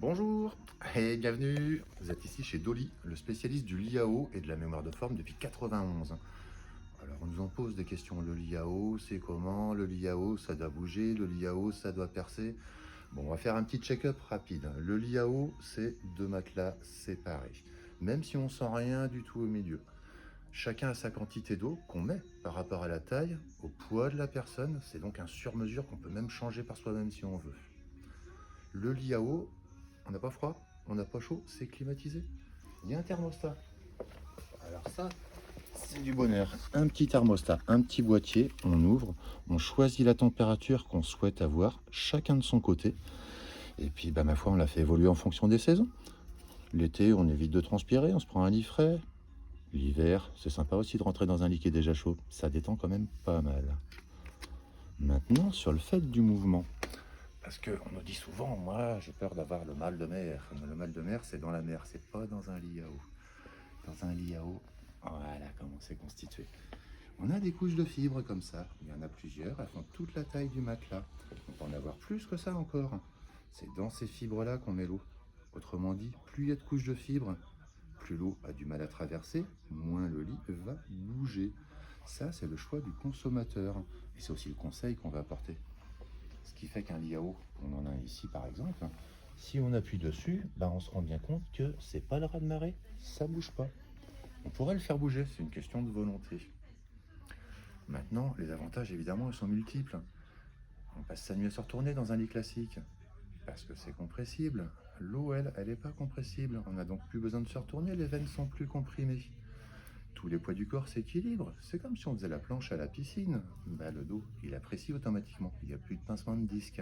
Bonjour et bienvenue, vous êtes ici chez Dolly, le spécialiste du Liao et de la mémoire de forme depuis 91. Alors on nous en pose des questions, le Liao c'est comment, le Liao ça doit bouger, le Liao ça doit percer. Bon, on va faire un petit check-up rapide. Le Liao c'est deux matelas séparés, même si on sent rien du tout au milieu. Chacun a sa quantité d'eau qu'on met par rapport à la taille, au poids de la personne, c'est donc un sur-mesure qu'on peut même changer par soi-même si on veut. Le Liao, on n'a pas froid, on n'a pas chaud, c'est climatisé. Il y a un thermostat. Alors ça, c'est du bonheur. Un petit thermostat, un petit boîtier, on ouvre, on choisit la température qu'on souhaite avoir, chacun de son côté. Et puis, bah, ma foi, on l'a fait évoluer en fonction des saisons. L'été, on évite de transpirer, on se prend un lit frais. L'hiver, c'est sympa aussi de rentrer dans un lit qui est déjà chaud. Ça détend quand même pas mal. Maintenant, sur le fait du mouvement. Parce qu'on nous dit souvent, moi j'ai peur d'avoir le mal de mer. Le mal de mer, c'est dans la mer, c'est pas dans un lit à eau. Dans un lit à eau, voilà comment c'est constitué. On a des couches de fibres comme ça, il y en a plusieurs, elles font toute la taille du matelas. On peut en avoir plus que ça encore. C'est dans ces fibres-là qu'on met l'eau. Autrement dit, plus il y a de couches de fibres, plus l'eau a du mal à traverser, moins le lit va bouger. Ça, c'est le choix du consommateur. Et c'est aussi le conseil qu'on va apporter. Ce qui fait qu'un lit à eau, on en a un ici par exemple, si on appuie dessus, bah on se rend bien compte que c'est pas le raz-de-marée, ça bouge pas. On pourrait le faire bouger, c'est une question de volonté. Maintenant, les avantages évidemment ils sont multiples. On passe sa nuit à se retourner dans un lit classique, parce que c'est compressible. L'eau, elle n'est pas compressible, on n'a donc plus besoin de se retourner, les veines sont plus comprimées. Tous les poids du corps s'équilibrent, c'est comme si on faisait la planche à la piscine. Bah, le dos, il apprécie automatiquement, il n'y a plus de pincement de disque.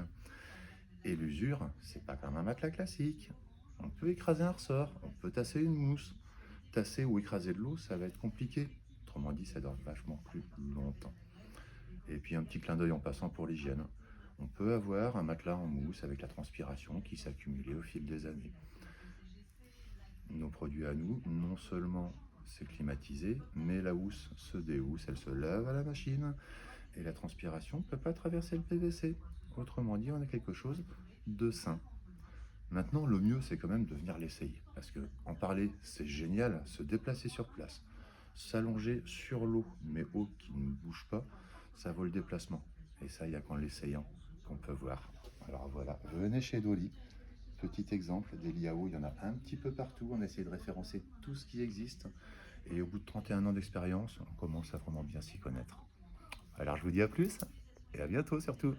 Et l'usure, c'est pas comme un matelas classique. On peut écraser un ressort, on peut tasser une mousse. Tasser ou écraser de l'eau, ça va être compliqué. Autrement dit, ça dort vachement plus longtemps. Et puis un petit clin d'œil en passant pour l'hygiène. On peut avoir un matelas en mousse avec la transpiration qui s'accumule au fil des années. Nos produits à nous, non seulement c'est climatisé, mais la housse se déhousse, elle se lave à la machine et la transpiration ne peut pas traverser le PVC. Autrement dit, on a quelque chose de sain. Maintenant, le mieux, c'est quand même de venir l'essayer. Parce que en parler, c'est génial, se déplacer sur place, s'allonger sur l'eau, mais eau qui ne bouge pas, ça vaut le déplacement. Et ça, il n'y a qu'en l'essayant qu'on peut voir. Alors voilà, venez chez Dolly. Petit exemple, des lits à eau, il y en a un petit peu partout. On essaie de référencer tout ce qui existe. Et au bout de 31 ans d'expérience, on commence à vraiment bien s'y connaître. Alors je vous dis à plus et à bientôt surtout.